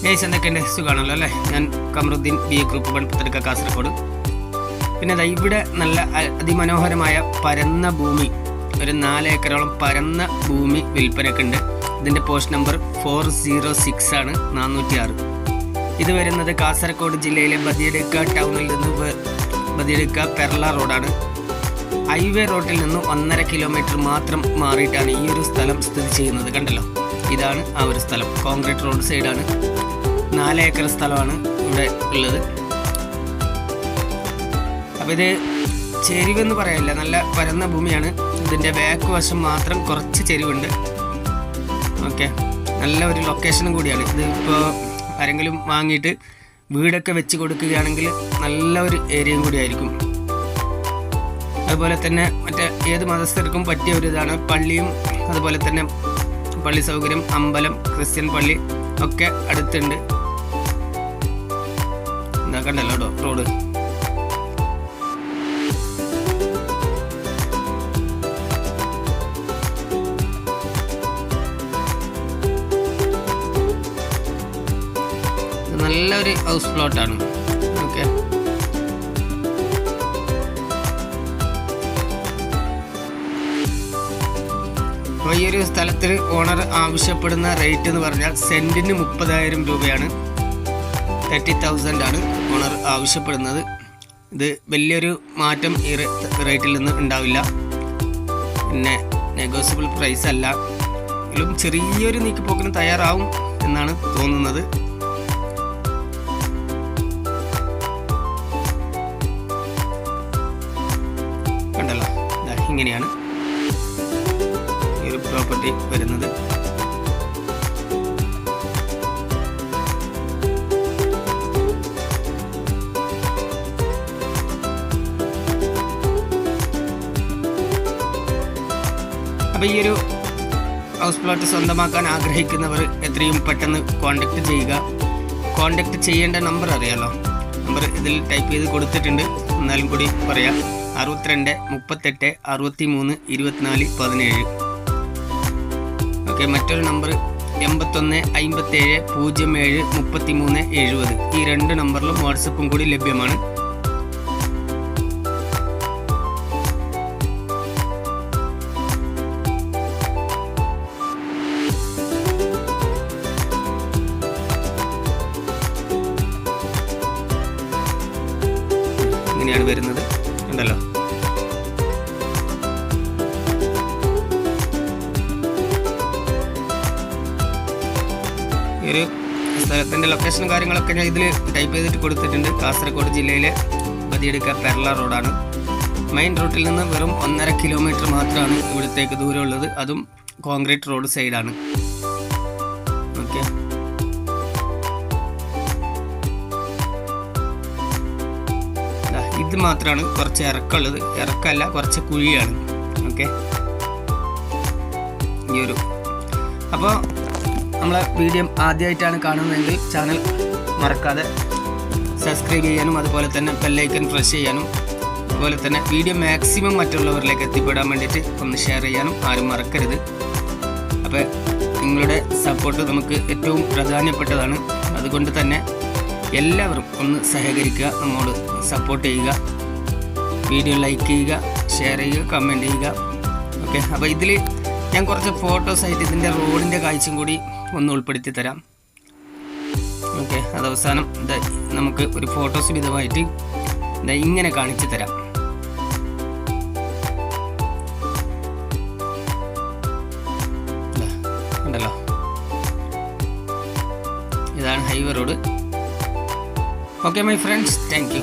Guys എന്തൊക്കെയുണ്ട്, സുഖമാണല്ലോ അല്ലേ? ഞാൻ കമറുദ്ദീൻ ബി എ ഗ്രൂപ്പ് പണിപ്പത്തെടുക്ക കാസർഗോഡ്. പിന്നെ ഇവിടെ നല്ല അതിമനോഹരമായ പരന്ന ഭൂമി, ഒരു 4 ഏക്കറോളം പരന്ന ഭൂമി വിൽപ്പനക്കുണ്ട്. ഇതിൻ്റെ പോസ്റ്റ് നമ്പർ 406 ആണ്, 406. ഇത് വരുന്നത് കാസർഗോഡ് ജില്ലയിലെ ബദിയടുക്ക ടൗണിൽ നിന്ന് ബദിയടുക്ക പെർള റോഡാണ്. ഹൈവേ റോഡിൽ നിന്ന് 1.5 കിലോമീറ്റർ മാത്രം മാറിയിട്ടാണ് ഈ ഒരു സ്ഥലം സ്ഥിതി ചെയ്യുന്നത്. കണ്ടല്ലോ, ഇതാണ് ആ ഒരു സ്ഥലം. കോൺക്രീറ്റ് റോഡ് സൈഡാണ്. 4 ഏക്കർ സ്ഥലമാണ് ഇവിടെ ഉള്ളത്. അപ്പോൾ ഇത് ചെരിവെന്ന് പറയില്ല, നല്ല പരന്ന ഭൂമിയാണ്. ഇതിൻ്റെ ബാക്ക് വശം മാത്രം കുറച്ച് ചെരിവുണ്ട്. ഓക്കെ, നല്ല ഒരു ലൊക്കേഷനും കൂടിയാണ് ഇത്. ഇപ്പോൾ ആരെങ്കിലും വാങ്ങിയിട്ട് വീടൊക്കെ വെച്ച് കൊടുക്കുകയാണെങ്കിൽ നല്ല ഒരു ഏരിയയും കൂടിയായിരിക്കും. അതുപോലെ തന്നെ മറ്റേ ഏത് മതസ്ഥർക്കും പറ്റിയ ഒരു ഇതാണ്. പള്ളിയും അതുപോലെ തന്നെ പള്ളി സൗകര്യം, അമ്പലം, ക്രിസ്ത്യൻ പള്ളി ഒക്കെ അടുത്തുണ്ട്. എന്താ കണ്ടല്ലോ റോഡ്. നല്ലൊരു ഹൗസ് പ്ലോട്ടാണ്. ഓക്കെ, അപ്പോൾ ഈ ഒരു സ്ഥലത്തിൽ ഓണർ ആവശ്യപ്പെടുന്ന റേറ്റ് എന്ന് പറഞ്ഞാൽ സെൻറ്റിന് 30,000 രൂപയാണ്. 30,000 ആണ് ഓണർ ആവശ്യപ്പെടുന്നത്. ഇത് വലിയൊരു മാറ്റം ഈ റേറ്റിൽ നിന്ന് ഉണ്ടാവില്ല. പിന്നെ നെഗോസിബിൾ പ്രൈസ് അല്ല, എങ്കിലും ചെറിയൊരു നീക്കുപോക്കിന് തയ്യാറാവും എന്നാണ് തോന്നുന്നത്. കണ്ടല്ലോ, ഇങ്ങനെയാണ് ഈ ഒരു പ്രോപ്പർട്ടി വരുന്നത്. അപ്പോൾ ഈ ഒരു ഹൗസ് പ്ലോട്ട് സ്വന്തമാക്കാൻ ആഗ്രഹിക്കുന്നവർ എത്രയും പെട്ടെന്ന് കോൺടാക്റ്റ് ചെയ്യുക. കോൺടാക്റ്റ് ചെയ്യേണ്ട നമ്പർ അറിയാലോ, നമ്പർ ഇതിൽ ടൈപ്പ് ചെയ്ത് കൊടുത്തിട്ടുണ്ട്. എന്നാലും കൂടി പറയാം: 62 38 63 24 17. ഓക്കെ, മറ്റൊരു നമ്പർ 81 57 07 33 70. ഈ 2 നമ്പറിലും വാട്സപ്പും കൂടി ലഭ്യമാണ്. ഇങ്ങനെയാണ് വരുന്നത്, ഉണ്ടല്ലോ. ഈ ഒരു സ്ഥലത്തിൻ്റെ ലൊക്കേഷനും കാര്യങ്ങളൊക്കെ ഞാൻ ഇതിൽ ടൈപ്പ് ചെയ്തിട്ട് കൊടുത്തിട്ടുണ്ട്. കാസർഗോഡ് ജില്ലയിലെ ബദിയടുക്ക പെർള റോഡാണ്. മെയിൻ റൂട്ടിൽ നിന്ന് വെറും 1.5 കിലോമീറ്റർ മാത്രമാണ് ഇവിടത്തേക്ക് ദൂരമുള്ളത്. അതും കോൺക്രീറ്റ് റോഡ് സൈഡാണ്. ഓക്കെ, ഇത് മാത്രമാണ് കുറച്ച് ഇറക്കമുള്ളത്. ഇറക്കമല്ല, കുറച്ച് കുഴിയാണ്. ഓക്കെ, ഈ ഒരു അപ്പോൾ നമ്മളെ വീഡിയോ ആദ്യമായിട്ടാണ് കാണുന്നതെങ്കിൽ ചാനൽ മറക്കാതെ സബ്സ്ക്രൈബ് ചെയ്യാനും അതുപോലെ തന്നെ ബെല്ലൈക്കൺ പ്രസ് ചെയ്യാനും അതുപോലെ തന്നെ വീഡിയോ മാക്സിമം മറ്റുള്ളവരിലേക്ക് എത്തിപ്പെടാൻ വേണ്ടിയിട്ട് ഒന്ന് ഷെയർ ചെയ്യാനും ആരും മറക്കരുത്. അപ്പോൾ നിങ്ങളുടെ സപ്പോർട്ട് നമുക്ക് ഏറ്റവും പ്രധാനപ്പെട്ടതാണ്. അതുകൊണ്ട് തന്നെ എല്ലാവരും ഒന്ന് സഹകരിക്കുക, നമ്മോട് സപ്പോർട്ട് ചെയ്യുക. വീഡിയോ ലൈക്ക് ചെയ്യുക, ഷെയർ ചെയ്യുക, കമൻറ്റ് ചെയ്യുക. ഓക്കെ, അപ്പോൾ ഇതിൽ ഞാൻ കുറച്ച് ഫോട്ടോസായിട്ട് ഇതിൻ്റെ റോഡിൻ്റെ കാഴ്ചയും കൂടി ഒന്ന് ഉൾപ്പെടുത്തി തരാം. ഓക്കെ, അത് അവസാനം നമുക്ക് ഒരു ഫോട്ടോസ് വിധമായിട്ട് ഇങ്ങനെ കാണിച്ചു തരാം. ഉണ്ടല്ലോ, ഇതാണ് highway road. Okay my friends, thank you.